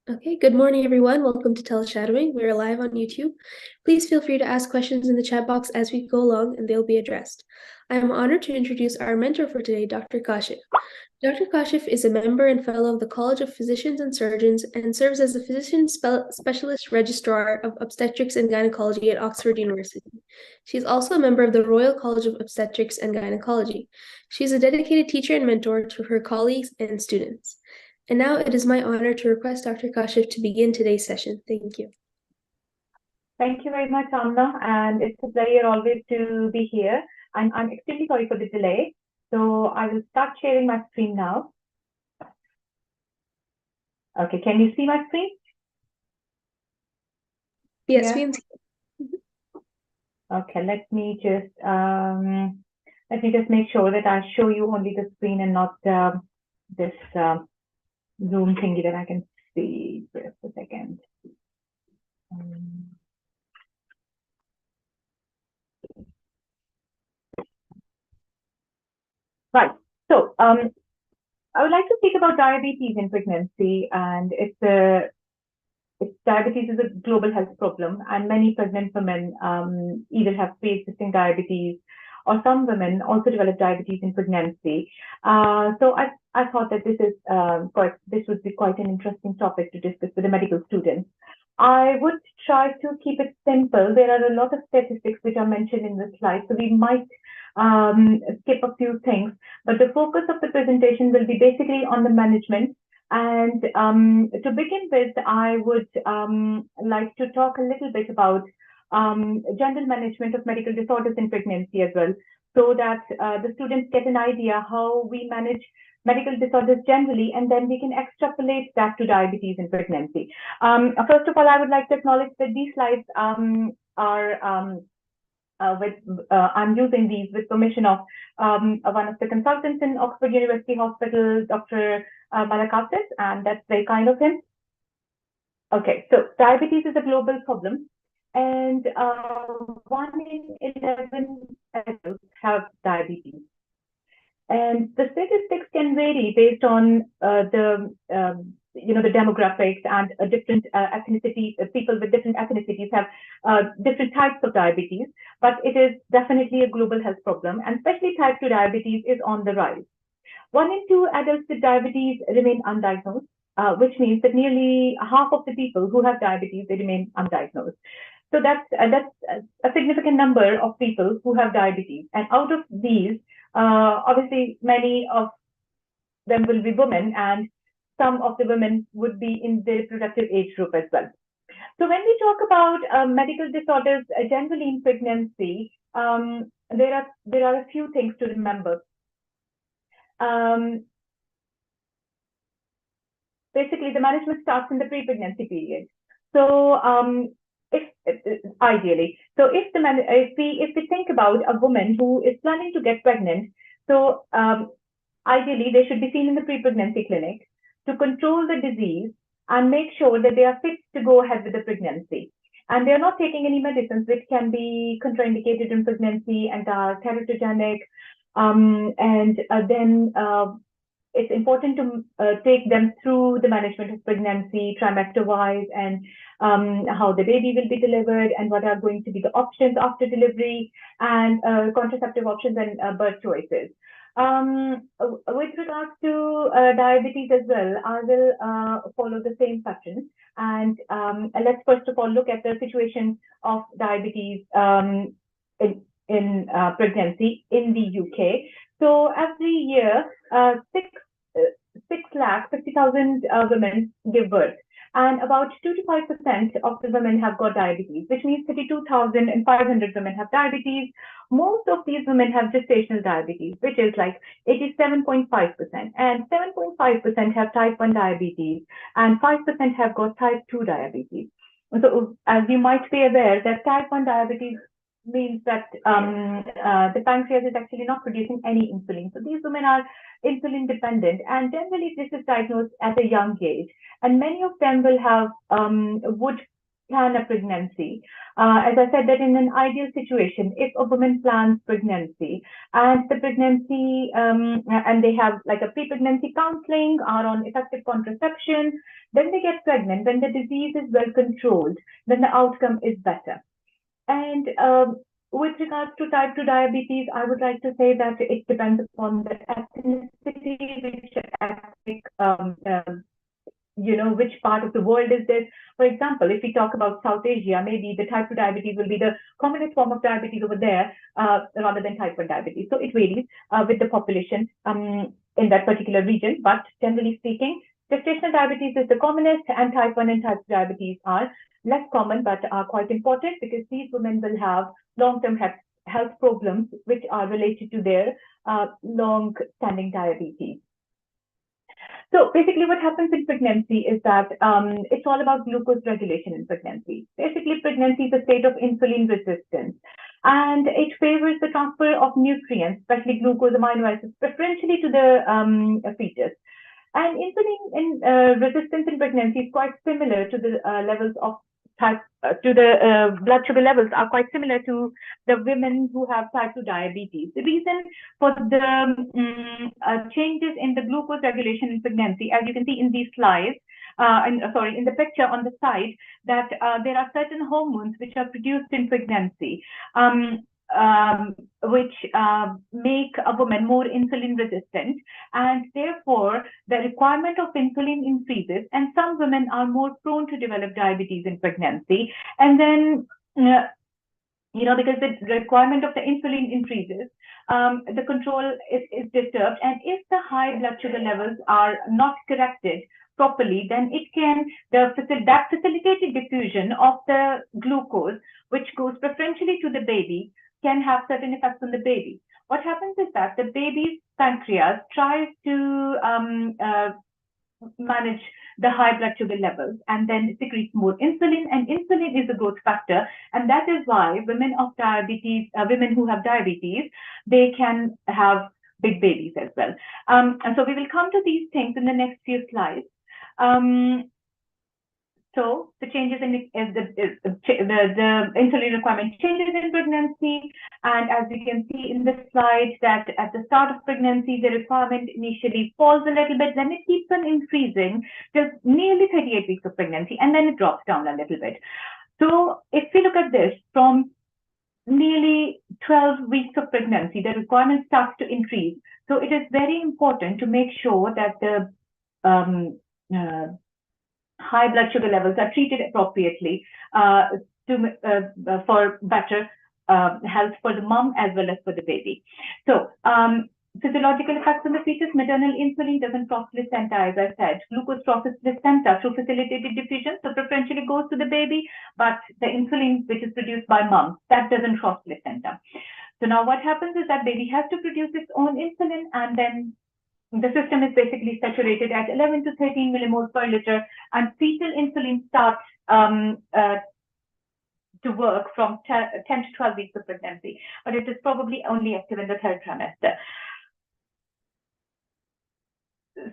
Okay, good morning, everyone. Welcome to TeleShadowing. We're live on YouTube. Please feel free to ask questions in the chat box as we go along, and they'll be addressed. I am honored to introduce our mentor for today, Dr. Kashif. Dr. Kashif is a member and fellow of the College of Physicians and Surgeons and serves as the Physician Specialist Registrar of Obstetrics and Gynecology at Oxford University. She is also a member of the Royal College of Obstetrics and Gynecology. She is a dedicated teacher and mentor to her colleagues and students. And now it is my honor to request Dr. Kashif to begin today's session. Thank you. Thank you very much, Amna, and it's a pleasure always to be here. I'm extremely sorry for the delay, so I will start sharing my screen now. Okay, can you see my screen? Yes, we can see. Okay, let me just make sure that I show you only the screen and not this Zoom thingy that I can see. Just a second. Right. So I would like to speak about diabetes in pregnancy, and diabetes is a global health problem, and many pregnant women either have pre-existing diabetes, or some women also develop diabetes in pregnancy. So I thought that this would be quite an interesting topic to discuss with the medical students. I would try to keep it simple. There are a lot of statistics which are mentioned in the slide, so we might skip a few things, but the focus of the presentation will be basically on the management. And to begin with, I would like to talk a little bit about general management of medical disorders in pregnancy as well, so that the students get an idea how we manage medical disorders generally, and then we can extrapolate that to diabetes in pregnancy. First of all, I would like to acknowledge that these slides are I'm using these with permission of one of the consultants in Oxford University Hospital, Dr. Malakasis, and that's very kind of him. Okay, so diabetes is a global problem, and 1 in 11 adults have diabetes. And the statistics can vary based on the demographics and different ethnicities. People with different ethnicities have different types of diabetes, but it is definitely a global health problem, and especially type 2 diabetes is on the rise. 1 in 2 adults with diabetes remain undiagnosed, which means that nearly half of the people who have diabetes, they remain undiagnosed. So that's a significant number of people who have diabetes, and out of these, obviously, many of them will be women, and some of the women would be in the reproductive age group as well. So when we talk about medical disorders generally in pregnancy, there are a few things to remember. Basically, the management starts in the pre-pregnancy period. So if we think about a woman who is planning to get pregnant, so ideally they should be seen in the pre-pregnancy clinic to control the disease and make sure that they are fit to go ahead with the pregnancy. And they are not taking any medicines which can be contraindicated in pregnancy and are teratogenic. Then it's important to take them through the management of pregnancy, trimester-wise, and how the baby will be delivered, and what are going to be the options after delivery, and contraceptive options and birth choices. With regards to diabetes as well, I will follow the same pattern. And let's first of all look at the situation of diabetes in pregnancy in the UK. So every year, 650,000 women give birth, and about 2 to 5% of the women have got diabetes, which means 32,500 women have diabetes. Most of these women have gestational diabetes, which is like 87.5%, and 7.5% have type 1 diabetes, and 5% have got type 2 diabetes. So as you might be aware, that type 1 diabetes means that the pancreas is actually not producing any insulin. So these women are insulin dependent, and generally this is diagnosed at a young age, and many of them will have would plan a pregnancy. As I said, that in an ideal situation, if a woman plans pregnancy and the pregnancy and they have like a pre-pregnancy counseling, are on effective contraception, then they get pregnant, when the disease is well controlled, then the outcome is better. And with regards to type 2 diabetes, I would like to say that it depends upon the ethnicity, which ethnic, which part of the world is this. For example, if we talk about South Asia, maybe the type 2 diabetes will be the commonest form of diabetes over there rather than type 1 diabetes. So it varies with the population in that particular region. But generally speaking, gestational diabetes is the commonest, and type 1 and type 2 diabetes are less common but are quite important, because these women will have long-term health problems which are related to their long-standing diabetes. So basically what happens in pregnancy is that it's all about glucose regulation in pregnancy. Basically, pregnancy is a state of insulin resistance, and it favors the transfer of nutrients, especially glucose, amino acids, preferentially to the fetus. And insulin resistance in pregnancy is quite similar to the levels of blood sugar levels are quite similar to the women who have type 2 diabetes. The reason for the changes in the glucose regulation in pregnancy, as you can see in these slides, in the picture on the side, that there are certain hormones which are produced in pregnancy, which make a woman more insulin resistant, and therefore the requirement of insulin increases, and some women are more prone to develop diabetes in pregnancy. And then because the requirement of the insulin increases, the control is disturbed, and if the high blood sugar levels are not corrected properly, then it can that facilitated diffusion of the glucose, which goes preferentially to the baby, can have certain effects on the baby. What happens is that the baby's pancreas tries to manage the high blood sugar levels, and then secretes more insulin, and insulin is a growth factor, and that is why women who have diabetes, they can have big babies as well. And so we will come to these things in the next few slides. So the changes in the insulin requirement changes in pregnancy, and as you can see in this slide, that at the start of pregnancy, the requirement initially falls a little bit, then it keeps on increasing till nearly 38 weeks of pregnancy, and then it drops down a little bit. So if we look at this from nearly 12 weeks of pregnancy, the requirement starts to increase. So it is very important to make sure that the high blood sugar levels are treated appropriately for better health for the mom as well as for the baby. So physiological effects on the fetus: maternal insulin doesn't cross placenta, as I said. Glucose crosses placenta through facilitated diffusion, so preferentially goes to the baby, but the insulin which is produced by mom, that doesn't cross placenta. So now what happens is that baby has to produce its own insulin, and then the system is basically saturated at 11 to 13 millimoles per liter, and fetal insulin starts to work from 10 to 12 weeks of pregnancy, but it is probably only active in the third trimester.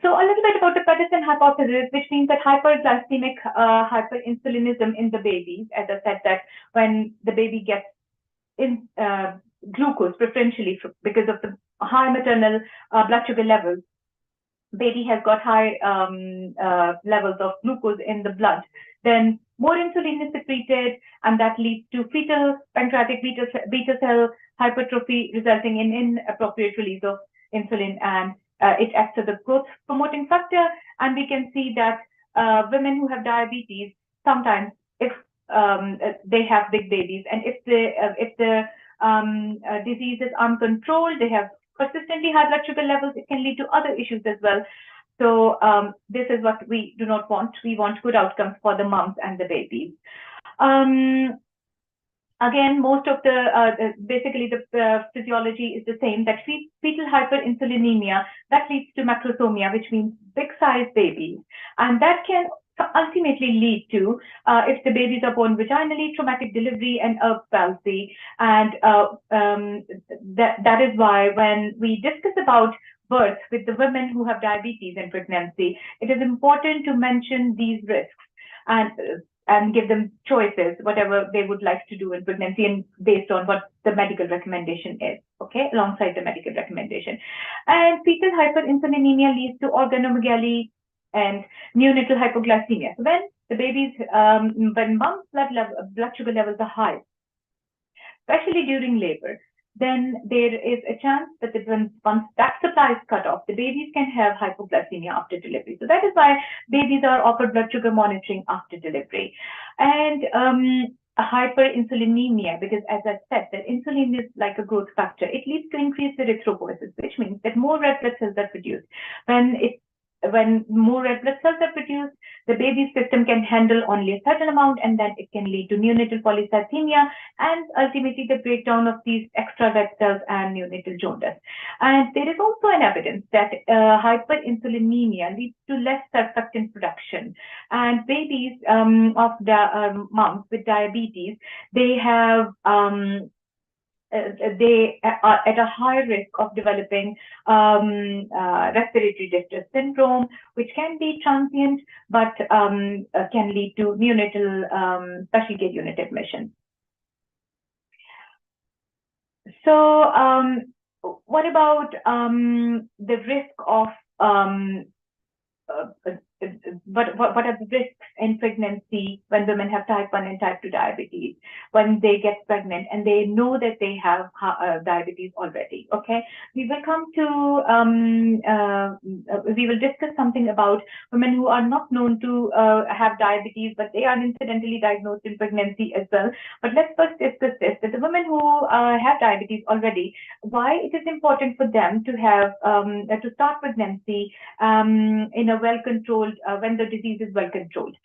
So a little bit about the Peterson hypothesis, which means that hyperglycemic hyperinsulinism in the babies, as I said, that when the baby gets glucose preferentially because of the high maternal blood sugar levels, baby has got high levels of glucose in the blood, then more insulin is secreted, and that leads to fetal pancreatic beta cell hypertrophy, resulting in inappropriate release of insulin, and it acts as a growth promoting factor. And we can see that women who have diabetes, sometimes if they have big babies, and if the disease is uncontrolled, they have persistently high blood sugar levels, it can lead to other issues as well. So this is what we do not want. We want good outcomes for the moms and the babies. Again, most of basically the physiology is the same, that fetal hyperinsulinemia, that leads to macrosomia, which means big size babies. And that can ultimately lead to, if the babies are born vaginally, traumatic delivery and Erb's palsy. And that is why when we discuss about birth with the women who have diabetes in pregnancy, it is important to mention these risks and give them choices, whatever they would like to do in pregnancy, and based on what the medical recommendation is, okay, alongside the medical recommendation. And fetal hyperinsulinemia leads to organomegaly, and neonatal hypoglycemia. So when the babies, when mom's blood sugar levels are high, especially during labor, then there is a chance that once that supply is cut off, the babies can have hypoglycemia after delivery. So that is why babies are offered blood sugar monitoring after delivery. And hyperinsulinemia, because as I said, that insulin is like a growth factor. It leads to increased erythropoiesis, which means that more red blood cells are produced. When more red blood cells are produced, the baby's system can handle only a certain amount, and then it can lead to neonatal polycythemia and ultimately the breakdown of these extra red cells and neonatal jaundice. And there is also an evidence that hyperinsulinemia leads to less surfactant production. And babies of moms with diabetes, they have they are at a higher risk of developing respiratory distress syndrome, which can be transient, but can lead to neonatal special care unit admission. So what about the risk of what are the risks in pregnancy when women have type 1 and type 2 diabetes, when they get pregnant and they know that they have diabetes already? Okay, we will come to, we will discuss something about women who are not known to have diabetes, but they are incidentally diagnosed in pregnancy as well. But let's first discuss this, that the women who have diabetes already, why it is important for them to have, to start pregnancy in a well-controlled, when the disease is well-controlled.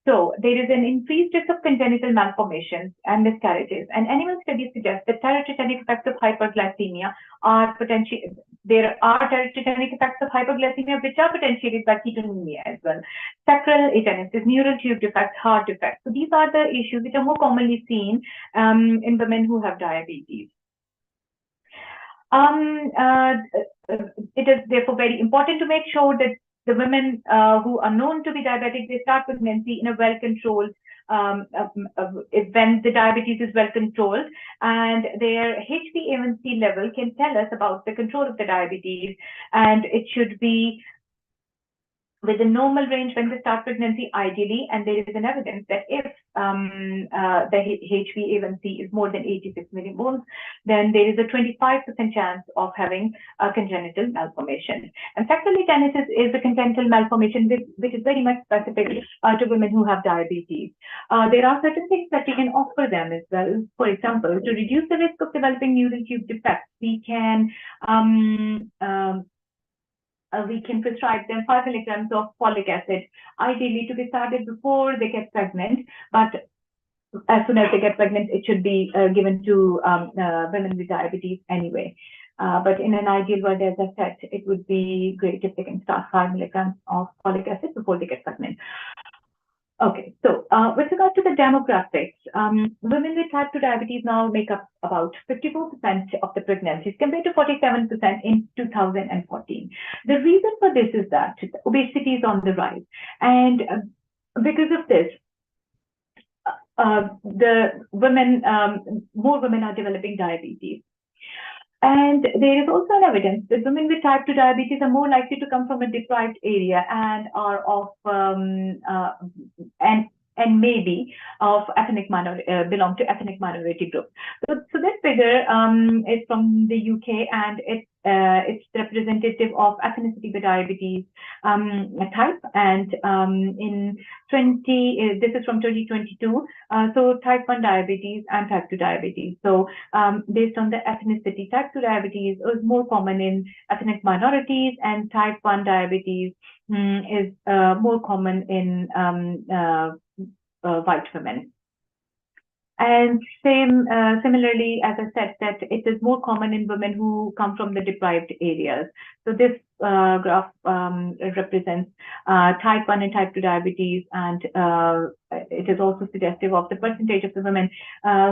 So there is an increased risk of congenital malformations and miscarriages, and animal studies suggest that teratogenic effects of hyperglycemia are potentially, there are teratogenic effects of hyperglycemia which are potentiated by ketonemia as well. Sacral agenesis, neural tube defects, heart defects. So these are the issues which are more commonly seen in women who have diabetes. It is therefore very important to make sure that the women who are known to be diabetic, they start pregnancy in a well-controlled, when the diabetes is well-controlled, and their HbA1c level can tell us about the control of the diabetes, and it should be with a normal range when they start pregnancy, ideally, and there is an evidence that if the HbA1c is more than 86 millimoles, then there is a 25% chance of having a congenital malformation. And sacral agenesis is a congenital malformation which is very much specific to women who have diabetes. There are certain things that we can offer them as well. For example, to reduce the risk of developing neural tube defects, we can prescribe them 5 milligrams of folic acid, ideally to be started before they get pregnant, but as soon as they get pregnant, it should be given to women with diabetes anyway. But in an ideal world, as I said, it would be great if they can start 5 milligrams of folic acid before they get pregnant. Okay, so with regard to the demographics, women with type 2 diabetes now make up about 54% of the pregnancies compared to 47% in 2014. The reason for this is that obesity is on the rise, and because of this, the women, more women are developing diabetes. And there is also an evidence that women with type 2 diabetes are more likely to come from a deprived area and are of and maybe of ethnic minority, belong to ethnic minority groups. So this figure is from the UK, and it's representative of ethnicity with diabetes type. And this is from 2022. So type 1 diabetes and type 2 diabetes. So based on the ethnicity, type 2 diabetes is more common in ethnic minorities, and type 1 diabetes is more common in white women. And similarly, as I said, that it is more common in women who come from the deprived areas. So this graph represents type 1 and type 2 diabetes, and it is also suggestive of the percentage of the women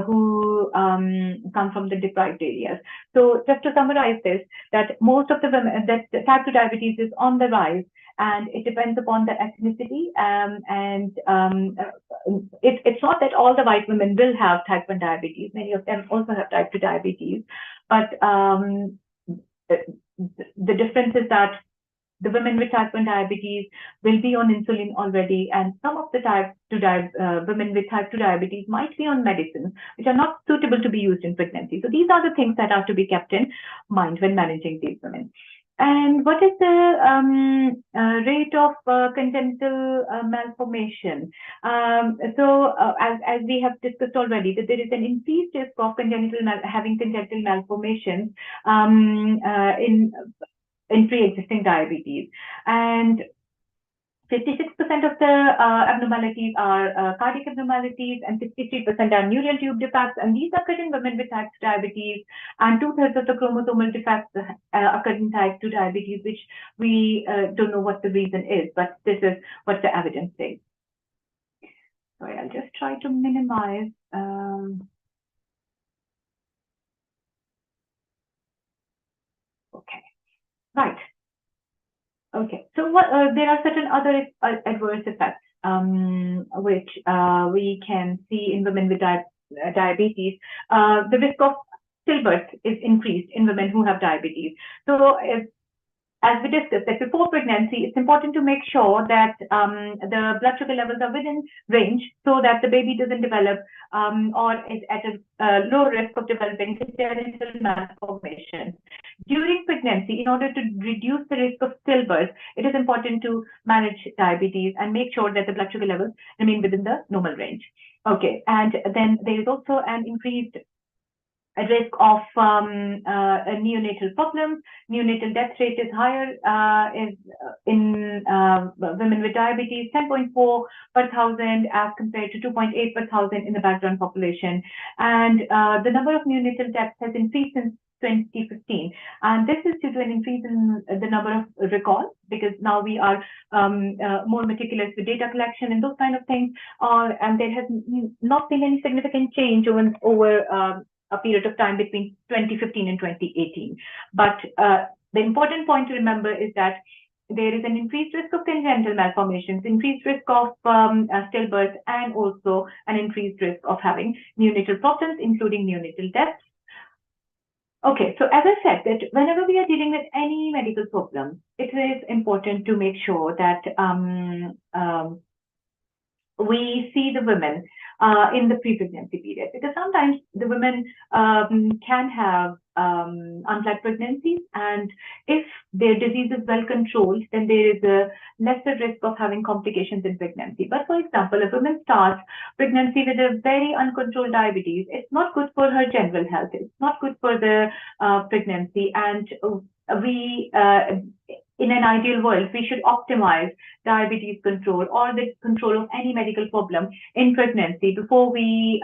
who come from the deprived areas. So just to summarize this, that most of the women, that type 2 diabetes is on the rise, and it depends upon the ethnicity, it's not that all the white women will have type 1 diabetes. Many of them also have type 2 diabetes, but the difference is that the women with type 1 diabetes will be on insulin already, and some of the women with type 2 diabetes might be on medicines which are not suitable to be used in pregnancy. So these are the things that are to be kept in mind when managing these women. And what is the rate of congenital malformation? As we have discussed already, that there is an increased risk of having congenital malformations in pre-existing diabetes, and 56% of the abnormalities are cardiac abnormalities, and 63% are neural tube defects, and these occur in women with type 2 diabetes, and 2/3 of the chromosomal defects occur in type 2 diabetes, which we don't know what the reason is, but this is what the evidence says. Sorry, I'll just try to minimize. Okay, right. Okay, so there are certain other adverse effects which we can see in women with diabetes. The risk of stillbirth is increased in women who have diabetes. So as we discussed, that before pregnancy, it's important to make sure that the blood sugar levels are within range so that the baby doesn't develop or is at a low risk of developing congenital malformation. During pregnancy, in order to reduce the risk of stillbirth, it is important to manage diabetes and make sure that the blood sugar levels remain within the normal range. Okay, and then there is also an increased risk of neonatal problems. Neonatal death rate is higher in women with diabetes, 10.4 per thousand as compared to 2.8 per thousand in the background population. And the number of neonatal deaths has increased since 2015, and this is due to an increase in the number of recalls, because now we are more meticulous with data collection and those kind of things, and there has not been any significant change over a period of time between 2015 and 2018. But the important point to remember is that there is an increased risk of congenital malformations, increased risk of stillbirth, and also an increased risk of having neonatal problems, including neonatal deaths. Okay, so as I said, that whenever we are dealing with any medical problem, it is important to make sure that we see the women in the pre-pregnancy period, because sometimes the women can have unplanned pregnancies, and if their disease is well controlled, then there is a lesser risk of having complications in pregnancy. But for example, if a woman starts pregnancy with a very uncontrolled diabetes, it's not good for her general health, it's not good for the pregnancy, and we in an ideal world, we should optimize diabetes control or the control of any medical problem in pregnancy before we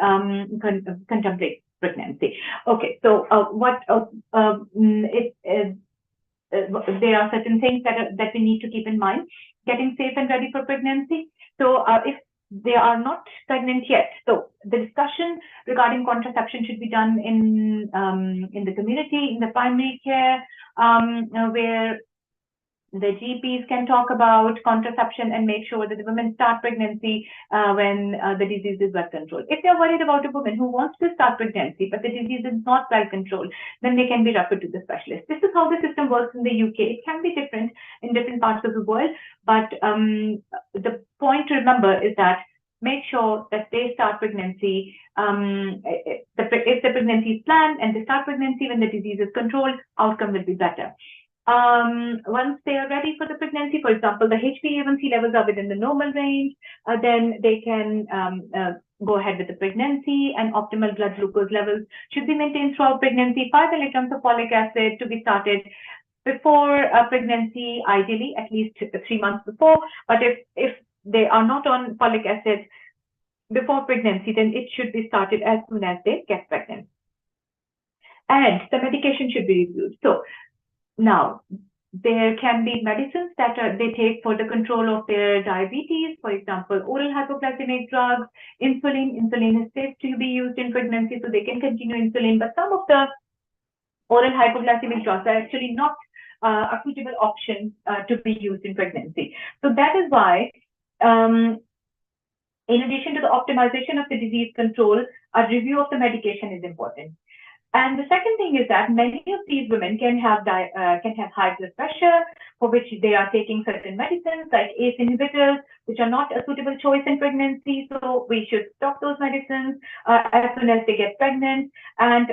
contemplate pregnancy. Okay, so there are certain things that we need to keep in mind. Getting safe and ready for pregnancy. So if they are not pregnant yet, so the discussion regarding contraception should be done in the community, in the primary care, where the GPs can talk about contraception and make sure that the women start pregnancy when the disease is well controlled. If they're worried about a woman who wants to start pregnancy, but the disease is not well controlled, then they can be referred to the specialist. This is how the system works in the UK. It can be different in different parts of the world, but the point to remember is that make sure that they start pregnancy. If the pregnancy is planned and they start pregnancy when the disease is controlled, outcome will be better. Once they are ready for the pregnancy, for example, the HbA1c levels are within the normal range, then they can go ahead with the pregnancy, and optimal blood glucose levels should be maintained throughout pregnancy. 5 milligrams of folic acid to be started before pregnancy, ideally at least 3 months before. But if they are not on folic acid before pregnancy, then it should be started as soon as they get pregnant. And the medication should be reviewed. So now, there can be medicines that they take for the control of their diabetes, for example, oral hypoglycemic drugs, insulin. Insulin is safe to be used in pregnancy, so they can continue insulin. But some of the oral hypoglycemic drugs are actually not a suitable option to be used in pregnancy. So that is why, in addition to the optimization of the disease control, a review of the medication is important. And the second thing is that many of these women can have high blood pressure, for which they are taking certain medicines like ACE inhibitors, which are not a suitable choice in pregnancy. So we should stop those medicines as soon as they get pregnant. And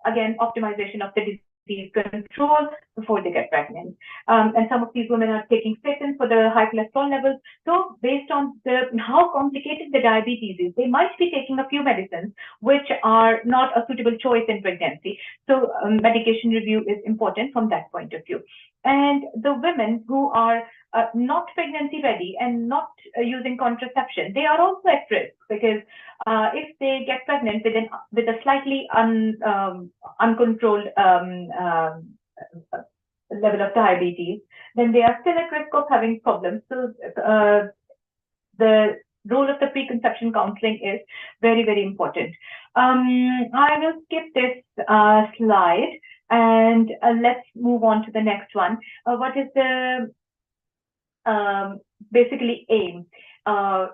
again, optimization of the disease control before they get pregnant. And some of these women are taking statins for the high cholesterol levels. So based on how complicated the diabetes is, they might be taking a few medicines which are not a suitable choice in pregnancy. So medication review is important from that point of view. And the women who are not pregnancy ready and not using contraception, they are also at risk, because if they get pregnant with a slightly uncontrolled level of diabetes, then they are still at risk of having problems. So the role of the preconception counseling is very, very important. I will skip this slide and let's move on to the next one. What is the basically aim of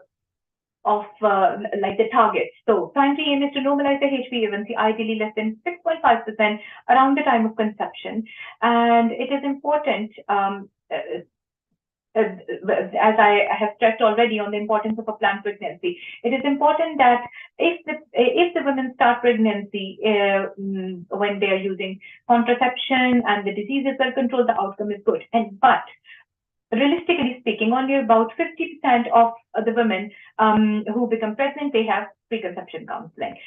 like the targets? So primary aim is to normalize the HbA1c, ideally less than 6.5% around the time of conception. And it is important, as I have stressed already on the importance of a planned pregnancy, it is important that if the women start pregnancy when they are using contraception and the disease is well controlled, the outcome is good. But realistically speaking, only about 50% of the women who become pregnant, they have preconception counseling.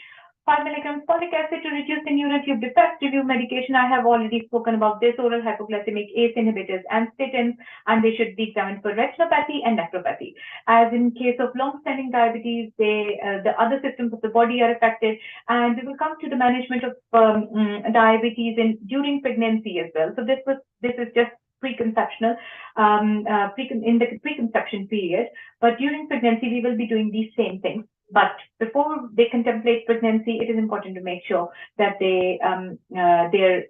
5 milligrams folic acid to reduce the neural tube defects. Review medication. I have already spoken about this. Oral hypoglycemic ACE inhibitors and statins, and they should be examined for retinopathy and nephropathy. As in case of long-standing diabetes, the other systems of the body are affected, and we will come to the management of diabetes during pregnancy as well. So this is just preconceptional in the preconception period, but during pregnancy we will be doing these same things. But before they contemplate pregnancy, it is important to make sure that their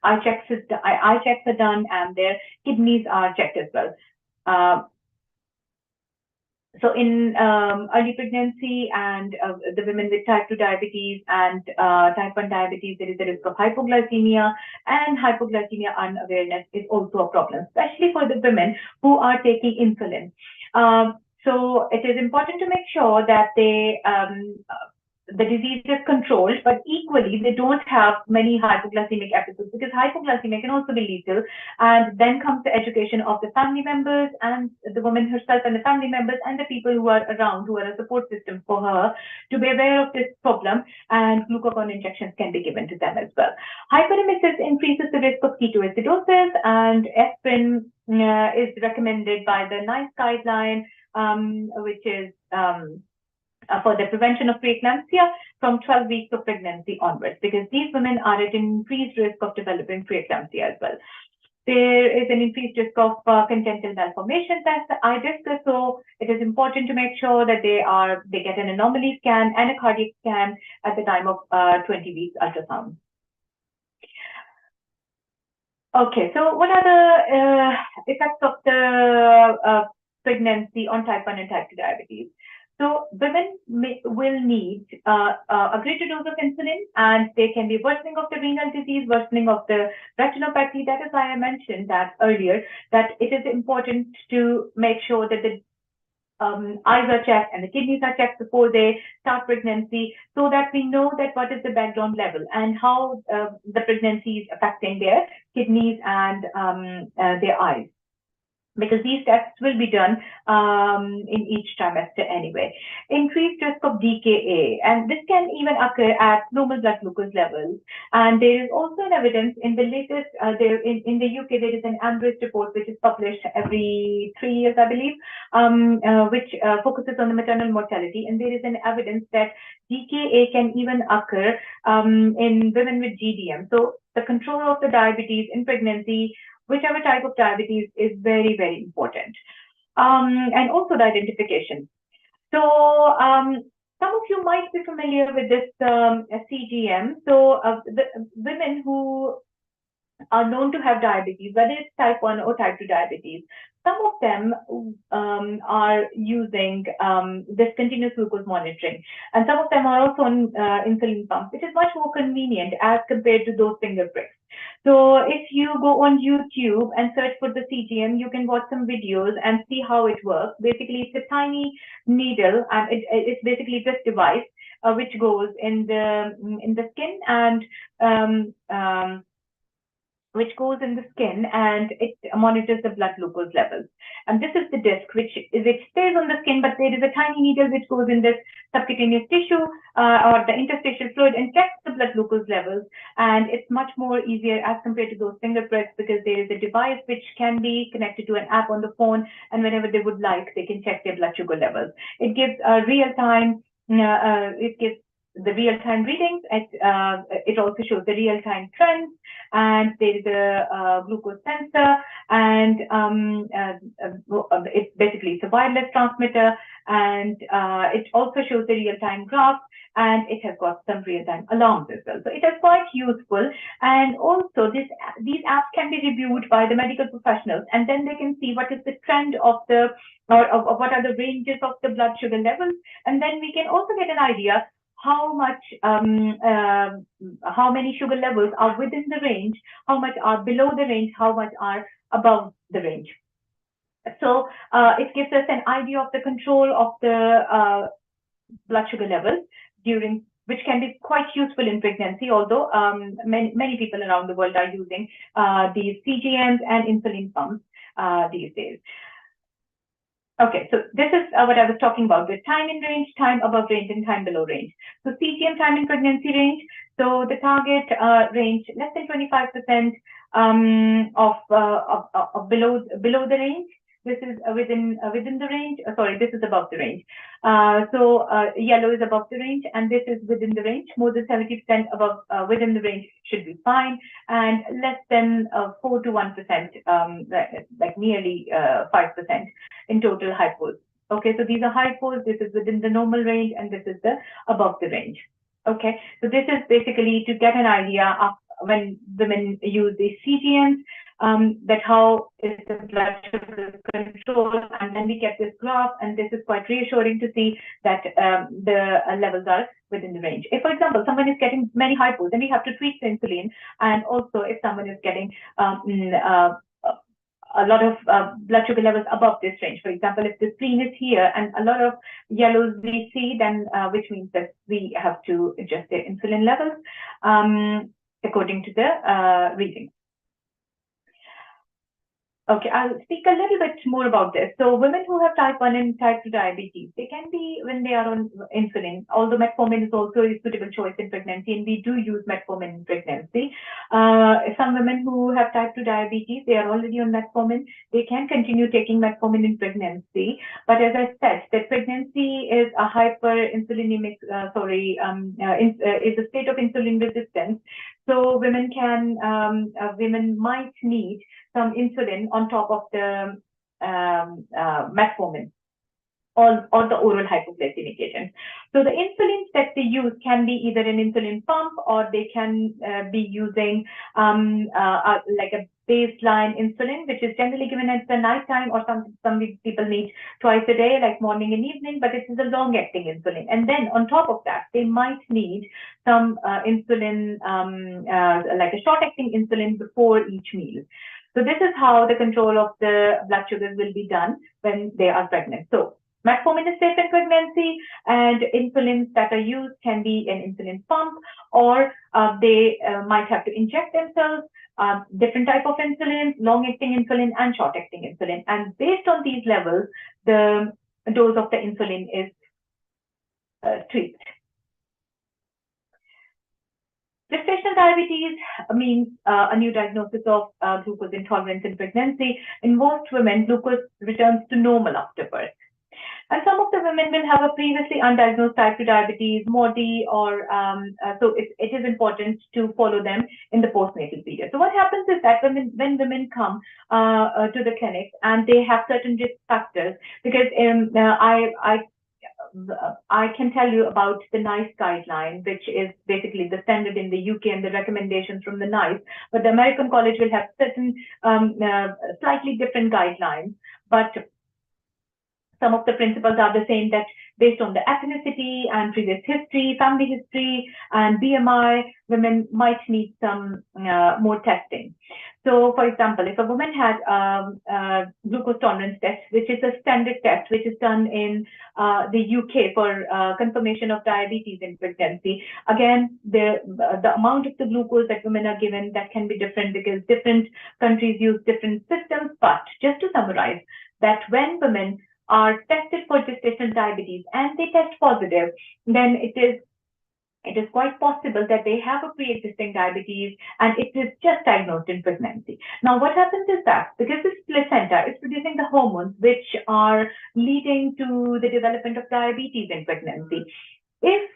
eye checks are done and their kidneys are checked as well. So in early pregnancy and the women with type 2 diabetes and type 1 diabetes, there is a risk of hypoglycemia, and hypoglycemia unawareness is also a problem, especially for the women who are taking insulin. So it is important to make sure that the disease is controlled, but equally they don't have many hypoglycemic episodes, because hypoglycemia can also be lethal. And then comes the education of the family members and the woman herself and the family members and the people who are around, who are a support system for her, to be aware of this problem, and glucagon injections can be given to them as well. Hyperemesis increases the risk of ketoacidosis, and aspirin is recommended by the NICE guideline, which is for the prevention of preeclampsia from 12 weeks of pregnancy onwards, because these women are at increased risk of developing preeclampsia as well. There is an increased risk of congenital malformations, as I discussed. So it is important to make sure that they get an anomaly scan and a cardiac scan at the time of 20 weeks ultrasound. Okay, so what are the effects of the pregnancy on type 1 and type 2 diabetes? So women will need a greater dose of insulin, and there can be worsening of the renal disease, worsening of the retinopathy. That is why I mentioned that earlier, that it is important to make sure that the eyes are checked and the kidneys are checked before they start pregnancy, so that we know that what is the background level and how the pregnancy is affecting their kidneys and their eyes, because these tests will be done in each trimester anyway. Increased risk of DKA, and this can even occur at normal blood glucose levels. And there is also an evidence in the latest, in the UK, there is an AMBRIS report which is published every 3 years, I believe, which focuses on the maternal mortality. And there is an evidence that DKA can even occur in women with GDM. So the control of the diabetes in pregnancy, whichever type of diabetes, is very, very important. And also the identification. So some of you might be familiar with this CGM. So the women who are known to have diabetes, whether it's type 1 or type 2 diabetes. Some of them are using this continuous glucose monitoring, and some of them are also on insulin pumps, which is much more convenient as compared to those finger pricks. So if you go on YouTube and search for the CGM, you can watch some videos and see how it works. Basically, it's a tiny needle, and it's basically this device which goes in the skin and which goes in the skin, and it monitors the blood glucose levels. And this is the disc which stays on the skin, but there is a tiny needle which goes in this subcutaneous tissue or the interstitial fluid and checks the blood glucose levels. And it's much more easier as compared to those finger pricks, because there is a device which can be connected to an app on the phone, and whenever they would like, they can check their blood sugar levels. It gives real-time the real-time readings. It also shows the real-time trends, and there is a glucose sensor, and it's a wireless transmitter, and it also shows the real-time graph, and it has got some real-time alarms as well. So it is quite useful, and also these apps can be reviewed by the medical professionals, and then they can see what is the trend of what are the ranges of the blood sugar levels, and then we can also get an idea how many sugar levels are within the range, how much are below the range, how much are above the range. So it gives us an idea of the control of the blood sugar levels which can be quite useful in pregnancy, although many people around the world are using these CGMs and insulin pumps these days. Okay, so this is what I was talking about, with time in range, time above range, and time below range. So CGM, time in pregnancy range. So the target range, less than 25% of below the range. This is within the range. Sorry, this is above the range. So yellow is above the range, and this is within the range. More than 70% above within the range should be fine, and less than 4 to 1%, like nearly 5% in total hypos. Okay, so these are hypos. This is within the normal range, and this is the above the range. Okay, so this is basically to get an idea of when women use these CGMs, that how is the blood sugar control, and then we get this graph, and this is quite reassuring to see that the levels are within the range. If, for example, someone is getting many hypos, then we have to tweak the insulin, and also if someone is getting a lot of blood sugar levels above this range. For example, if the screen is here and a lot of yellows we see, then which means that we have to adjust their insulin levels according to the reading. Okay, I'll speak a little bit more about this. So women who have type 1 and type 2 diabetes, they can be, when they are on insulin, although metformin is also a suitable choice in pregnancy, and we do use metformin in pregnancy. Some women who have type 2 diabetes, they are already on metformin. They can continue taking metformin in pregnancy. But as I said, that pregnancy is a hyperinsulinemic, is a state of insulin resistance. So women might need some insulin on top of the metformin or the oral hypoglycemic agent. So the insulins that they use can be either an insulin pump, or they can be using like a baseline insulin, which is generally given at the night time, or some people need twice a day, like morning and evening, but it is a long-acting insulin. And then on top of that, they might need some insulin, like a short-acting insulin before each meal. So this is how the control of the blood sugars will be done when they are pregnant. So metformin is safe in pregnancy, and insulins that are used can be an insulin pump, or they might have to inject themselves different type of insulin, long-acting insulin and short-acting insulin. And based on these levels, the dose of the insulin is tweaked. Gestational diabetes means a new diagnosis of glucose intolerance in pregnancy. In most women, glucose returns to normal after birth. And some of the women will have a previously undiagnosed type 2 diabetes, MODY, or so it is important to follow them in the postnatal period. So what happens is that when women come to the clinic and they have certain risk factors, because I can tell you about the NICE guideline, which is basically the standard in the UK and the recommendations from the NICE. But the American College will have certain slightly different guidelines. But some of the principles are the same, that based on the ethnicity and previous history, family history, and BMI, women might need some more testing. So, for example, if a woman had a glucose tolerance test, which is a standard test, which is done in the UK for confirmation of diabetes in pregnancy, again, the amount of the glucose that women are given, that can be different because different countries use different systems. But just to summarize, that when women are tested for gestational diabetes and they test positive, then it is quite possible that they have a pre-existing diabetes and it is just diagnosed in pregnancy. Now, what happens is that because this placenta is producing the hormones which are leading to the development of diabetes in pregnancy, if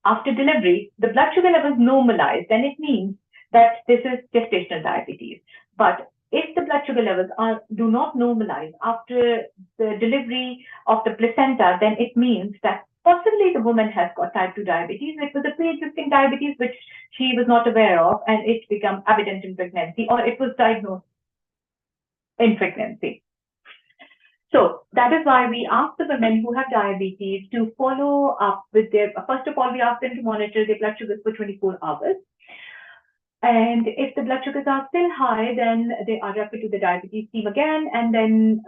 after delivery the blood sugar levels normalize, then it means that this is gestational diabetes. But if the blood sugar levels do not normalize after the delivery of the placenta, then it means that possibly the woman has got type 2 diabetes. It was a pre-existing diabetes which she was not aware of, and it became evident in pregnancy, or it was diagnosed in pregnancy. So that is why we ask the women who have diabetes to follow up with their, first of all, we ask them to monitor their blood sugars for 24 hours. And if the blood sugars are still high, then they are referred to the diabetes team again, and then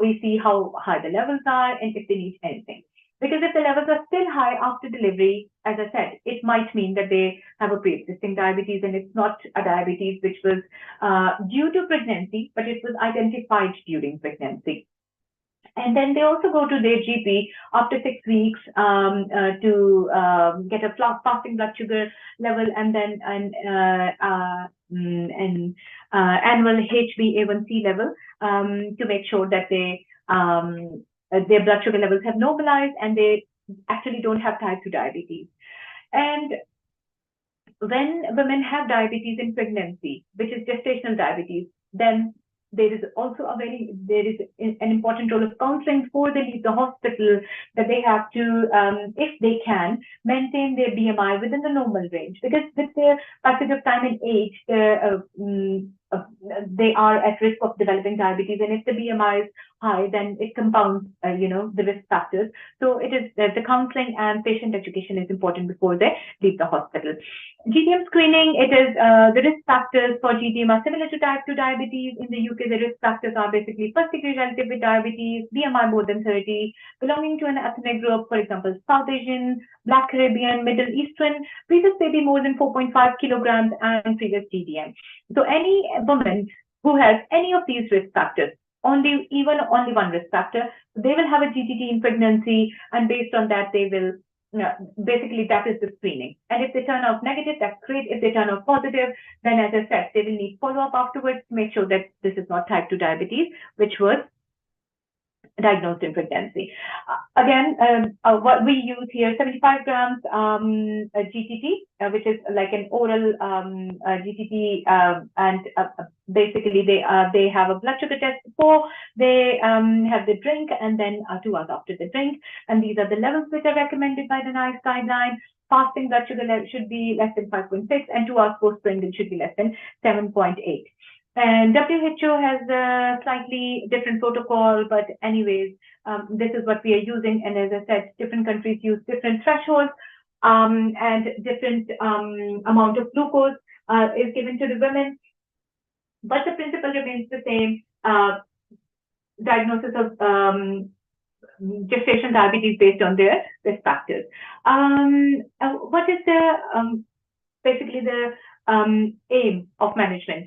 we see how high the levels are and if they need anything. Because if the levels are still high after delivery, as I said, it might mean that they have a pre-existing diabetes, and it's not a diabetes which was due to pregnancy, but it was identified during pregnancy. And then they also go to their GP after 6 weeks to get a fasting blood sugar level, and then an annual HbA1c level to make sure that their blood sugar levels have normalized and they actually don't have type 2 diabetes. And when women have diabetes in pregnancy, which is gestational diabetes, then there is also an important role of counseling before they leave the hospital, that they have to, if they can, maintain their BMI within the normal range, because with their passage of time and age, they are at risk of developing diabetes, and if the BMI is high, then it compounds, the risk factors. So it is the counseling and patient education is important before they leave the hospital. GDM screening, it is the risk factors for GDM are similar to type 2 diabetes. In the UK, the risk factors are basically first degree relative with diabetes, BMI more than 30, belonging to an ethnic group, for example, South Asian, Black Caribbean, Middle Eastern, previous baby more than 4.5 kilograms, and previous GDM. So any woman who has any of these risk factors, even only one risk factor, they will have a GTT in pregnancy, and based on that, they will basically that is the screening. And if they turn out negative, that's great. If they turn out positive, then as I said, they will need follow-up afterwards to make sure that this is not type 2 diabetes, which was diagnosed in pregnancy. Again, what we use here, 75 grams GTT, which is like an oral GTT, and basically they have a blood sugar test before they have the drink, and then 2 hours after the drink. And these are the levels which are recommended by the NICE guideline. Fasting blood sugar level should be less than 5.6, and 2 hours post-drink it should be less than 7.8. And WHO has a slightly different protocol, but anyways, this is what we are using. And as I said, different countries use different thresholds, and different amount of glucose is given to the women. But the principle remains the same. Diagnosis of gestational diabetes based on their risk factors. What is the basically the aim of management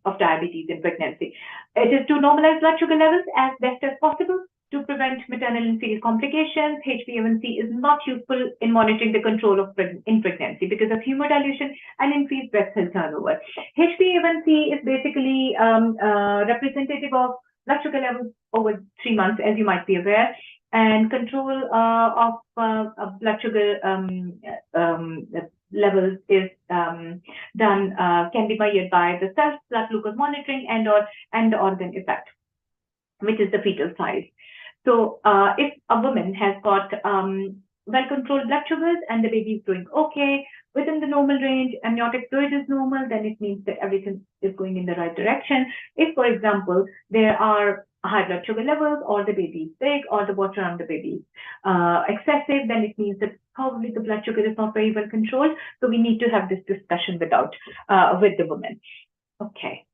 of diabetes in pregnancy? It is to normalize blood sugar levels as best as possible to prevent maternal and fetal complications. HbA1c is not useful in monitoring the control of in pregnancy because of hemodilution and increased breast cell turnover. HbA1c is basically representative of blood sugar levels over 3 months, as you might be aware, and control of blood sugar levels is done can be measured by the self blood glucose monitoring and the organ effect, which is the fetal size. So if a woman has got well-controlled blood sugars and the baby is doing okay, within the normal range, amniotic fluid is normal, then it means that everything is going in the right direction. If, for example, there are high blood sugar levels, or the baby is big, or the water around the baby is excessive, then it means that probably the blood sugar is not very well controlled. So we need to have this discussion with the woman. Okay.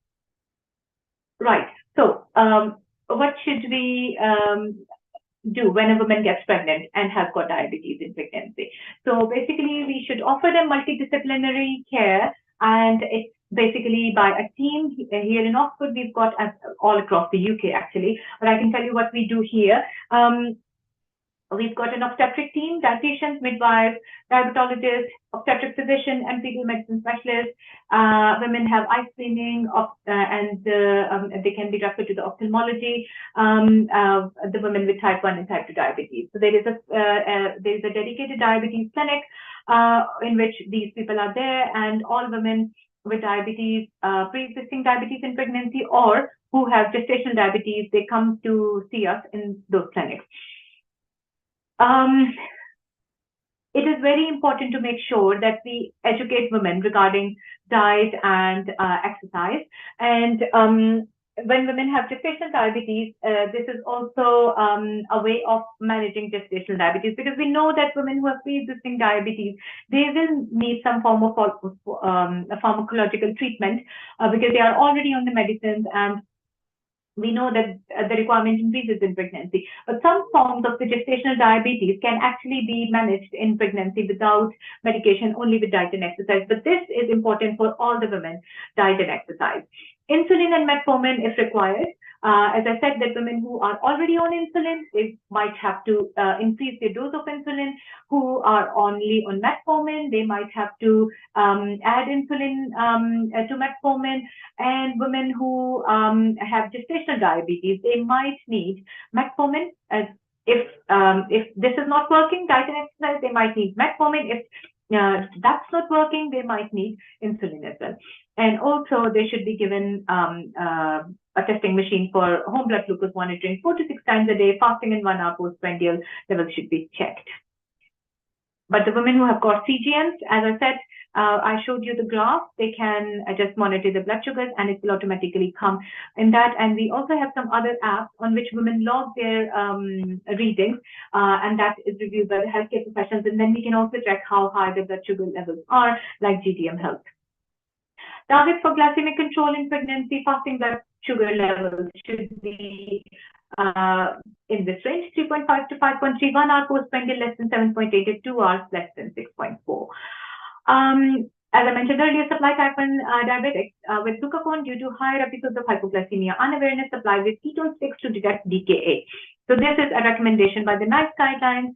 Right. So what should we do when a woman gets pregnant and has got diabetes in pregnancy? So basically, we should offer them multidisciplinary care, and it's basically by a team here in Oxford. We've got all across the UK actually, but I can tell you what we do here. We've got an obstetric team, dietitians, midwives, diabetologists, obstetric physician, MCPS medicine specialist. Women have eye screening, and they can be referred to the ophthalmology. The women with type 1 and type 2 diabetes. So there is a dedicated diabetes clinic in which these people are there, and all women with diabetes, pre-existing diabetes in pregnancy, or who have gestational diabetes, they come to see us in those clinics. It is very important to make sure that we educate women regarding diet and exercise. And when women have gestational diabetes, this is also a way of managing gestational diabetes, because we know that women who have pre-existing diabetes, they will need some form of pharmacological treatment because they are already on the medicines, and we know that the requirement increases in pregnancy. But some forms of the gestational diabetes can actually be managed in pregnancy without medication, only with diet and exercise. But this is important for all the women, diet and exercise. Insulin and metformin if required. As I said, that women who are already on insulin, they might have to increase their dose of insulin. Who are only on metformin, they might have to add insulin to metformin. And women who have gestational diabetes, they might need metformin. As if this is not working, diet and exercise, they might need metformin. If that's not working, they might need insulin as well. And also, they should be given a testing machine for home blood glucose monitoring 4 to 6 times a day. Fasting in 1 hour postprandial levels should be checked. But the women who have got CGMs, as I said, I showed you the graph. They can just monitor the blood sugars, and it will automatically come in that. And we also have some other apps on which women log their readings, and that is reviewed by the healthcare professionals. And then we can also check how high the blood sugar levels are, like GDM Health. Target for glycemic control in pregnancy: fasting blood sugar levels should be in this range, 3.5 to 5.3, 1 hour postprandial less than 7.8, 2 hours less than 6.4. As I mentioned earlier, supply type 1 diabetics with glucagon due to higher episodes of hypoglycemia unawareness, supply with ketone sticks to detect DKA. So this is a recommendation by the NICE guidelines,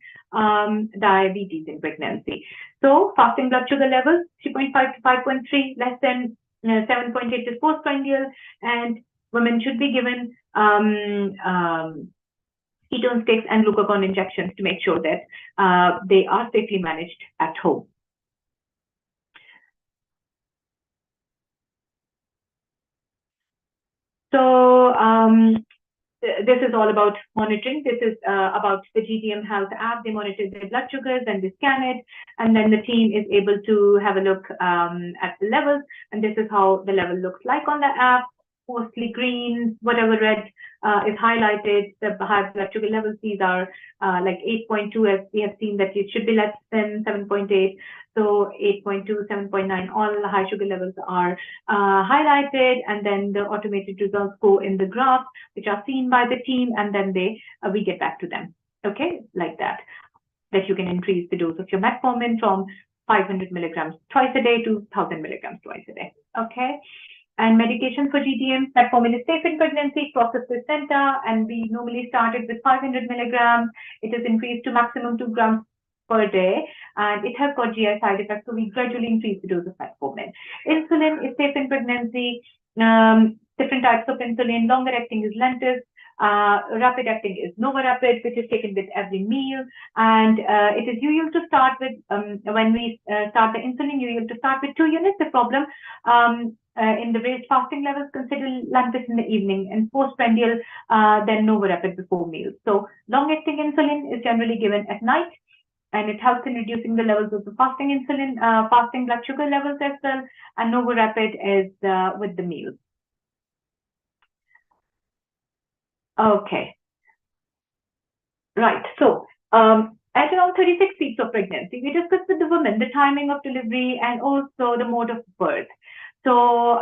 diabetes in pregnancy. So fasting blood sugar levels, 3.5 to 5.3, less than 7.8 is postprandial, and women should be given ketone sticks and glucagon injections to make sure that they are safely managed at home. So this is all about monitoring. This is about the GDM Health app. They monitor their blood sugars and they scan it, and then the team is able to have a look at the levels. And this is how the level looks like on the app. Mostly green, whatever red is highlighted, the high blood sugar levels. These are like 8.2, as we have seen that it should be less than 7.8. So 8.2, 7.9, all the high sugar levels are highlighted, and then the automated results go in the graph, which are seen by the team, and then we get back to them. Okay, like that you can increase the dose of your metformin from 500 milligrams twice a day to 1,000 milligrams twice a day. Okay. And medication for GDM, metformin is safe in pregnancy, processed with Centa, and we normally started with 500 milligrams. It is increased to maximum 2 grams per day, and it has got GI side effects, so we gradually increase the dose of metformin. Insulin is safe in pregnancy. Different types of insulin, longer acting is Lantus, Rapid acting is NovaRapid, which is taken with every meal, and it is usual to start with, when we start the insulin, usual to start with 2 units. The problem in the raised fasting levels, consider lunches in the evening, and postprandial, then NovaRapid before meals. So long-acting insulin is generally given at night, and it helps in reducing the levels of the fasting insulin, fasting blood sugar levels as well, and NovaRapid is with the meals. Okay. Right. So at around 36 weeks of pregnancy, we discussed with the woman the timing of delivery and also the mode of birth. So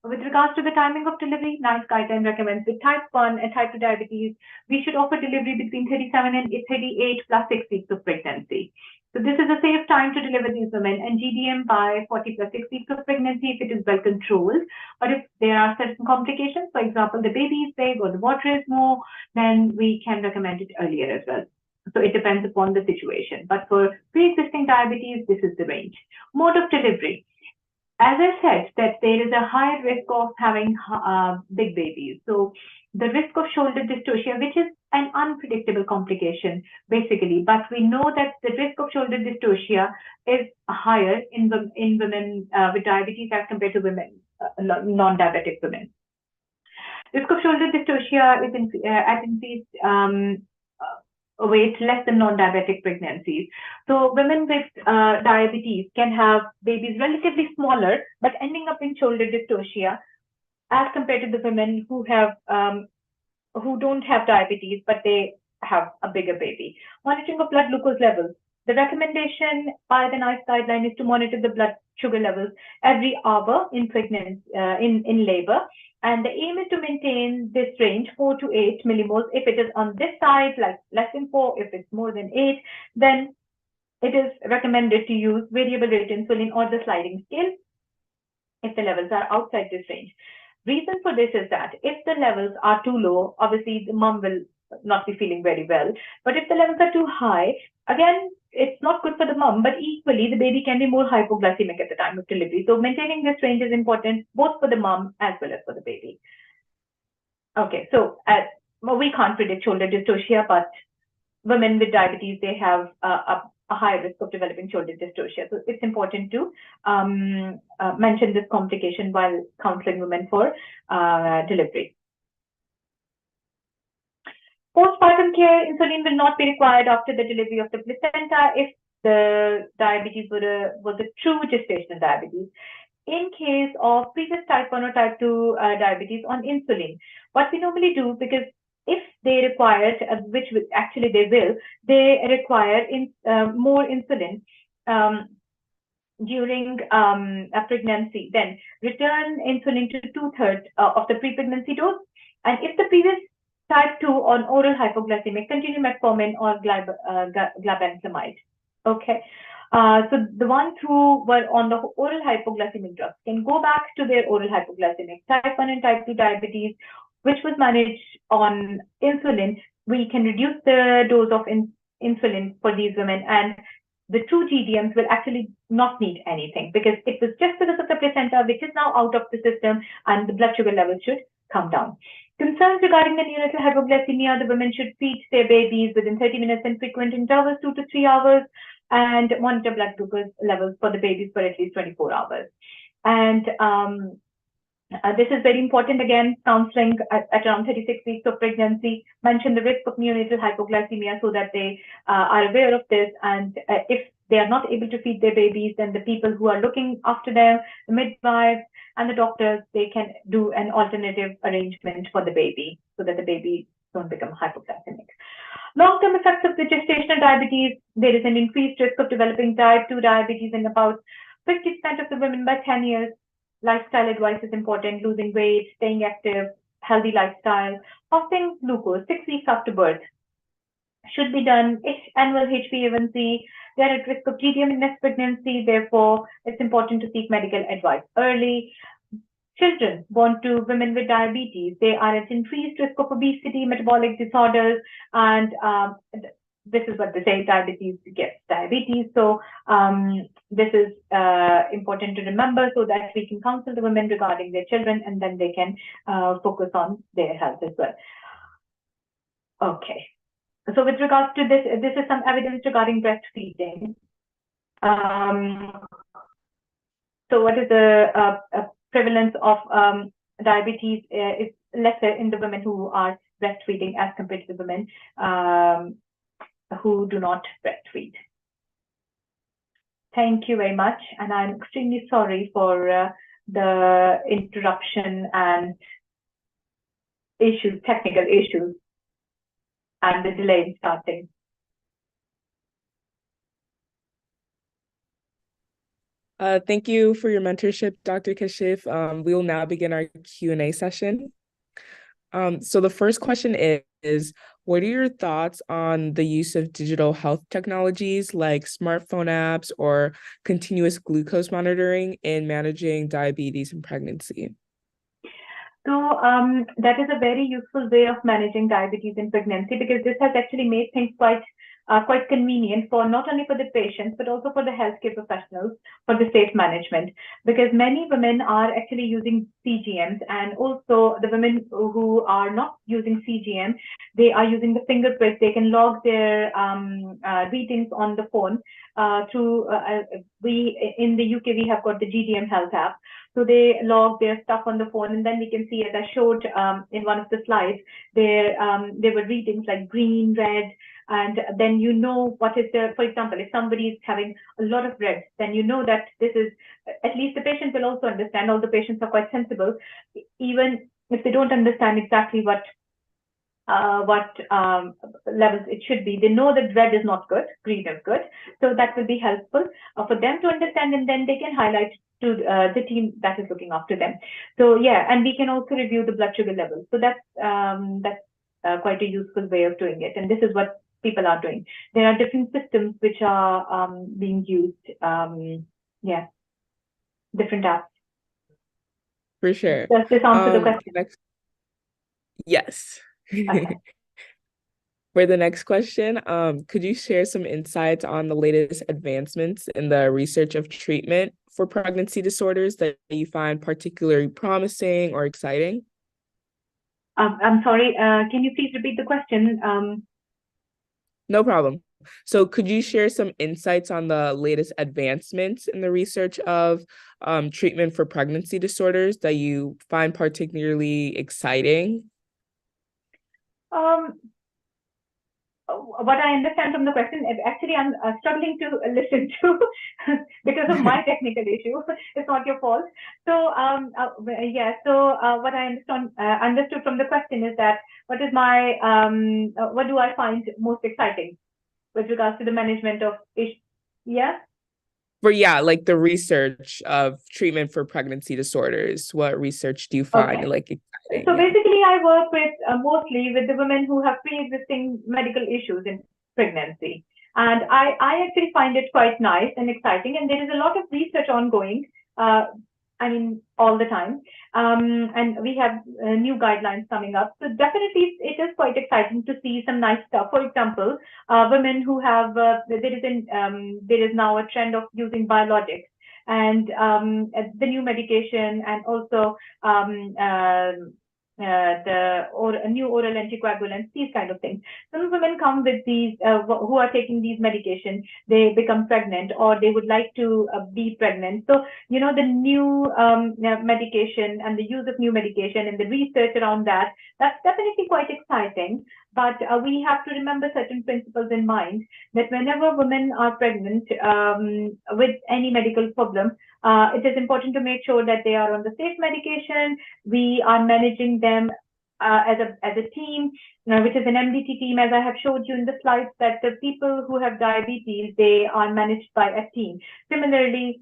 with regards to the timing of delivery, NICE guideline recommends with type 1 and type 2 diabetes, we should offer delivery between 37 and 38 plus 6 weeks of pregnancy. So this is a safe time to deliver these women, and GDM by 40 plus 6 weeks of pregnancy if it is well controlled. But if there are certain complications, for example, the baby is big or the water is more, then we can recommend it earlier as well. So it depends upon the situation. But for pre-existing diabetes, this is the range. Mode of delivery. As I said, that there is a high risk of having big babies. So the risk of shoulder dystocia, which is an unpredictable complication, basically, but we know that the risk of shoulder dystocia is higher in women with diabetes as compared to women, non-diabetic women. Risk of shoulder dystocia is at increased weight less than non-diabetic pregnancies. So women with diabetes can have babies relatively smaller, but ending up in shoulder dystocia as compared to the women who have who don't have diabetes, but they have a bigger baby. Monitoring of blood glucose levels. The recommendation by the NICE guideline is to monitor the blood sugar levels every hour in pregnancy, in labor. And the aim is to maintain this range, 4 to 8 millimoles. If it is on this side, like less than 4, if it's more than 8, then it is recommended to use variable rate insulin or the sliding scale if the levels are outside this range. Reason for this is that if the levels are too low, obviously the mom will not be feeling very well. But if the levels are too high, again, it's not good for the mom, but equally the baby can be more hypoglycemic at the time of delivery. So maintaining this range is important both for the mom as well as for the baby. Okay, so we can't predict shoulder dystocia, but women with diabetes, they have a high risk of developing shoulder dystocia. So it's important to mention this complication while counseling women for delivery. Postpartum care, insulin will not be required after the delivery of the placenta if the diabetes was a true gestational diabetes. In case of previous type 1 or type 2 diabetes on insulin, what we normally do, because if they require, which actually they will, they require more insulin during a pregnancy, then return insulin to 2/3 of the pre-pregnancy dose. And if the previous type 2 on oral hypoglycemic, continue metformin or glibenclamide. Okay. So the ones who were on the oral hypoglycemic drugs can go back to their oral hypoglycemic. Type 1 and type 2 diabetes, which was managed on insulin, we can reduce the dose of insulin for these women, and the true GDMs will actually not need anything because it was just because of the placenta, which is now out of the system, and the blood sugar levels should come down. Concerns regarding the neonatal hypoglycemia, the women should feed their babies within 30 minutes in frequent intervals, 2 to 3 hours, and monitor blood glucose levels for the babies for at least 24 hours. And this is very important. Again, counseling at around 36 weeks of pregnancy, mention the risk of neonatal hypoglycemia so that they are aware of this. And if they are not able to feed their babies, then the people who are looking after them, the midwives and the doctors, they can do an alternative arrangement for the baby so that the baby don't become hypoglycemic. Long-term effects of the gestational diabetes, there is an increased risk of developing type 2 diabetes in about 50% of the women by 10 years. Lifestyle advice is important, losing weight, staying active, healthy lifestyle. Fasting glucose 6 weeks after birth should be done. Annual HbA1c, they are at risk of GDM in next pregnancy. Therefore, it's important to seek medical advice early. Children born to women with diabetes, they are at increased risk of obesity, metabolic disorders, and this is what they say, diabetes gets diabetes. So this is important to remember so that we can counsel the women regarding their children, and then they can focus on their health as well. Okay. So with regards to this, this is some evidence regarding breastfeeding. So what is the prevalence of diabetes is lesser in the women who are breastfeeding as compared to the women who do not breastfeed. Thank you very much. And I'm extremely sorry for the interruption and issues, technical issues, and the delay in starting. Thank you for your mentorship, Dr. Kashif. We will now begin our Q&A session. So the first question is, what are your thoughts on the use of digital health technologies like smartphone apps or continuous glucose monitoring in managing diabetes in pregnancy? So that is a very useful way of managing diabetes in pregnancy, because this has actually made things quite convenient for not only for the patients, but also for the healthcare professionals for the safe management, because many women are actually using CGMs, and also the women who are not using CGM, they are using the finger prick. They can log their readings on the phone through, in the UK, we have got the GDM Health app. So they log their stuff on the phone, and then we can see, as I showed in one of the slides, there were readings like green, red, and then you know what is the, for example, if somebody is having a lot of red, then you know that this is, at least the patient will also understand. All the patients are quite sensible, even if they don't understand exactly what levels it should be. They know that red is not good, green is good. So that will be helpful for them to understand, and then they can highlight to the team that is looking after them. So yeah, and we can also review the blood sugar levels. So that's quite a useful way of doing it. And this is what people are doing. There are different systems which are being used. Yeah, different apps. For sure. Does this answer the question? Yes. Okay. For the next question, could you share some insights on the latest advancements in the research of treatment for pregnancy disorders that you find particularly promising or exciting? I'm sorry, can you please repeat the question? No problem. So could you share some insights on the latest advancements in the research of treatment for pregnancy disorders that you find particularly exciting? What I understand from the question, actually, I'm struggling to listen to because of my technical issue. It's not your fault. So, yeah. So, what I understood from the question is that what is my what do I find most exciting with regards to the management of issues? Yeah. Like the research of treatment for pregnancy disorders. What research do you find like exciting? So basically, I work with mostly with the women who have pre-existing medical issues in pregnancy, and I actually find it quite nice and exciting. And there is a lot of research ongoing. I mean, all the time, and we have new guidelines coming up. So definitely, it is quite exciting to see some nice stuff. For example, women who have there is now a trend of using biologics, and the new medication, and also new oral anticoagulants, these kind of things. Some women come with these who are taking these medications, they become pregnant, or they would like to be pregnant. So you know, the new medication and the use of new medication and the research around that, that's definitely quite exciting. But we have to remember certain principles in mind, that whenever women are pregnant with any medical problem, it is important to make sure that they are on the safe medication. We are managing them as a team, which is an MDT team, as I have showed you in the slides, that the people who have diabetes, they are managed by a team. Similarly,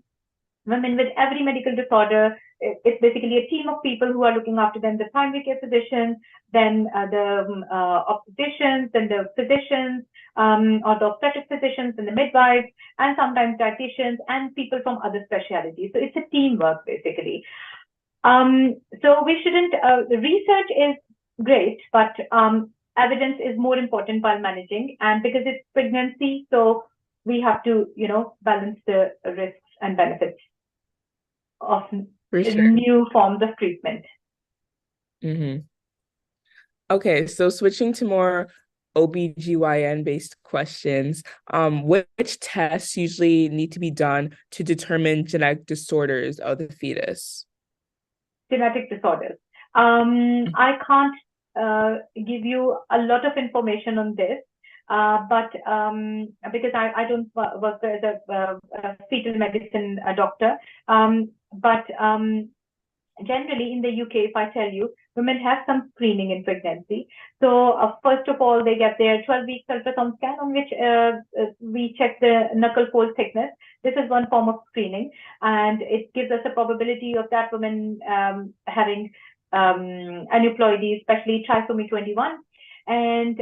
women with every medical disorder, it's basically a team of people who are looking after them, the primary care physicians, then the obstetricians, and the physicians, or the obstetric physicians, and the midwives, and sometimes dietitians, and people from other specialties. So it's a teamwork, basically. So we shouldn't, the research is great, but evidence is more important while managing, and because it's pregnancy, so we have to, balance the risks and benefits of For sure. new forms of treatment. Okay, so switching to more OBGYN based questions, which tests usually need to be done to determine genetic disorders of the fetus? Genetic disorders. I can't give you a lot of information on this, but because I don't work as a fetal medicine doctor, but generally in the UK, if I tell you, women have some screening in pregnancy. So first of all, they get their 12-week ultrasound scan on which we check the knuckle fold thickness. This is one form of screening, and it gives us a probability of that woman having aneuploidy, especially trisomy 21. And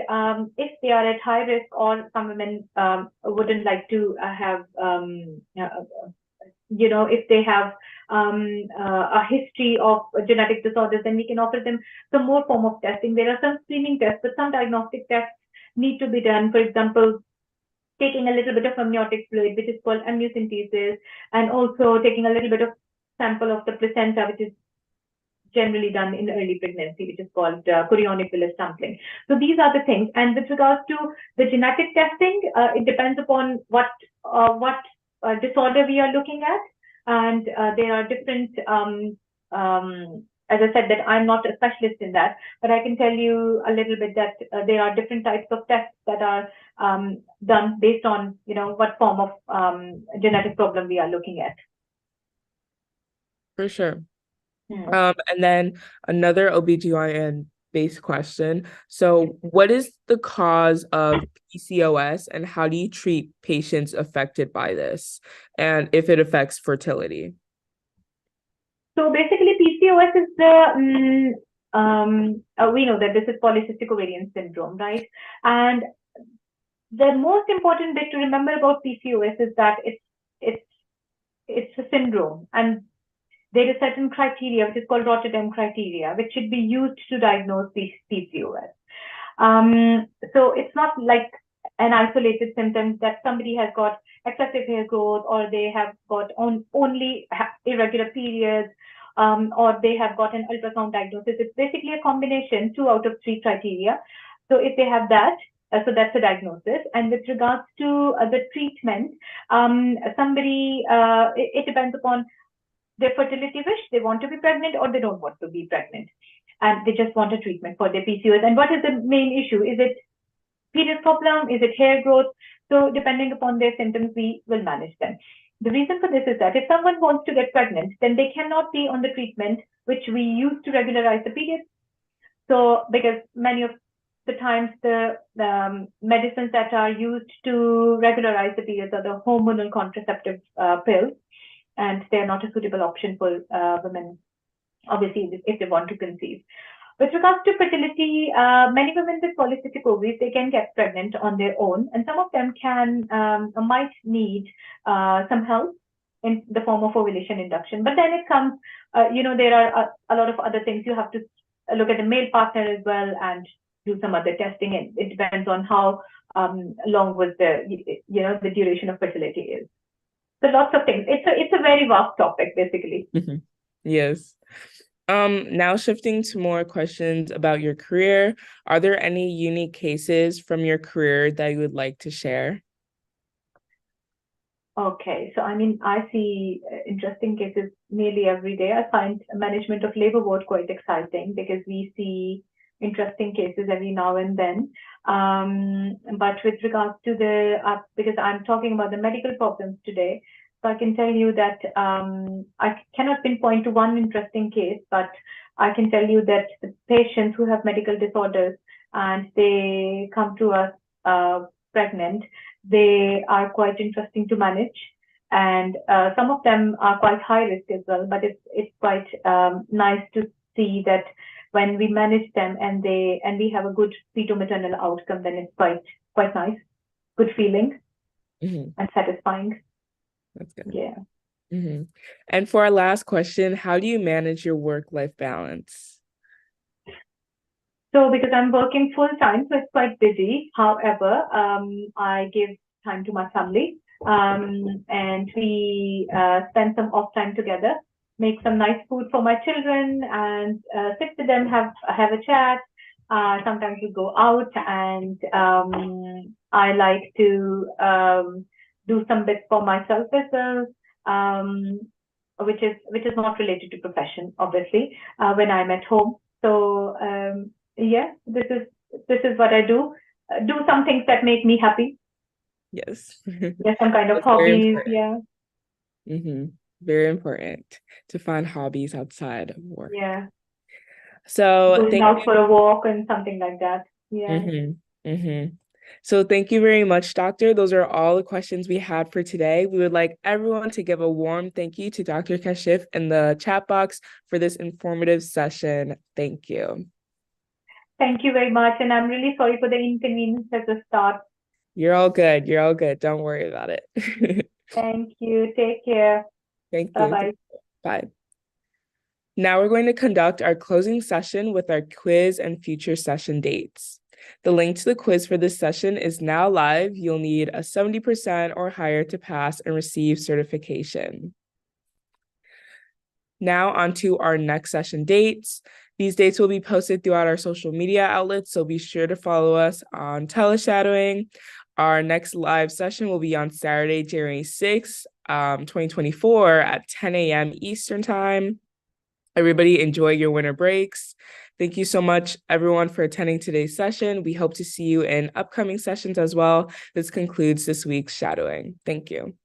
if they are at high risk, or some women wouldn't like to have, if they have a history of genetic disorders, then we can offer them some more form of testing. There are some screening tests, but some diagnostic tests need to be done. For example, taking a little bit of amniotic fluid, which is called amniocentesis, and also taking a little bit of sample of the placenta, which is generally done in early pregnancy, which is called chorionic villus sampling. So these are the things. And with regards to the genetic testing, it depends upon what disorder we are looking at. And there are different, as I said, that I'm not a specialist in that, but I can tell you a little bit that there are different types of tests that are done based on, what form of genetic problem we are looking at. For sure. And then another OBGYN based question. So what is the cause of PCOS, and how do you treat patients affected by this, and if it affects fertility? So basically, PCOS is we know that this is polycystic ovarian syndrome, right? And the most important bit to remember about PCOS is that it's a syndrome, and there is certain criteria, which is called Rotterdam criteria, which should be used to diagnose PCOS. So it's not like an isolated symptom that somebody has got excessive hair growth, or they have got only irregular periods, or they have got an ultrasound diagnosis. It's basically a combination, 2 out of 3 criteria. So if they have that, so that's a diagnosis. And with regards to the treatment, it depends upon their fertility wish. They want to be pregnant, or they don't want to be pregnant, and they just want a treatment for their PCOS. And what is the main issue? Is it period problem? Is it hair growth? So depending upon their symptoms, we will manage them. The reason for this is that if someone wants to get pregnant, then they cannot be on the treatment which we use to regularize the periods. So because many of the times the medicines that are used to regularize the periods are the hormonal contraceptive pills, and they're not a suitable option for women, obviously, if they want to conceive. With regards to fertility, many women with polycystic ovaries, they can get pregnant on their own, and some of them might need some help in the form of ovulation induction. But then it comes, there are a lot of other things. You have to look at the male partner as well and do some other testing. And it depends on how long was the duration of fertility is. So lots of things. It's a very vast topic, basically. Yes. Now shifting to more questions about your career, are there any unique cases from your career that you would like to share? Okay, so I see interesting cases nearly every day. I find management of labor ward quite exciting because we see interesting cases every now and then. But with regards to because I'm talking about the medical problems today, so I can tell you that I cannot pinpoint to one interesting case, but I can tell you that the patients who have medical disorders and they come to us pregnant, they are quite interesting to manage. And some of them are quite high risk as well, but it's quite nice to see that when we manage them and we have a good fetal-maternal outcome, then it's quite nice, good feeling, and satisfying. That's good. Yeah. And for our last question, how do you manage your work-life balance? So because I'm working full time, so it's quite busy. However, I give time to my family, and we spend some off time together, make some nice food for my children, and sit with them, have a chat. Sometimes we go out, and I like to do some bits for myself as well, which is not related to profession, obviously, when I'm at home. So yeah, this is what I do. Do some things that make me happy. Yes. There's some kind of That's very hobbies. important. Yeah, Very important to find hobbies outside of work. yeah. So Going thank out for a walk and something like that. Yeah. So thank you very much, Doctor. Those are all the questions we had for today. We would like everyone to give a warm thank you to Dr. Kashif in the chat box for this informative session. Thank you. Thank you very much. And I'm really sorry for the inconvenience at the start. You're all good. You're all good. Don't worry about it. Thank you. Take care. Thank you. Bye-bye. Bye. Now we're going to conduct our closing session with our quiz and future session dates. The link to the quiz for this session is now live. You'll need a 70% or higher to pass and receive certification. Now on to our next session dates. These dates will be posted throughout our social media outlets, so be sure to follow us on TeleShadowing. Our next live session will be on Saturday, January 6th, 2024 at 10 a.m. Eastern Time. Everybody enjoy your winter breaks. Thank you so much, everyone, for attending today's session. We hope to see you in upcoming sessions as well. This concludes this week's shadowing. Thank you.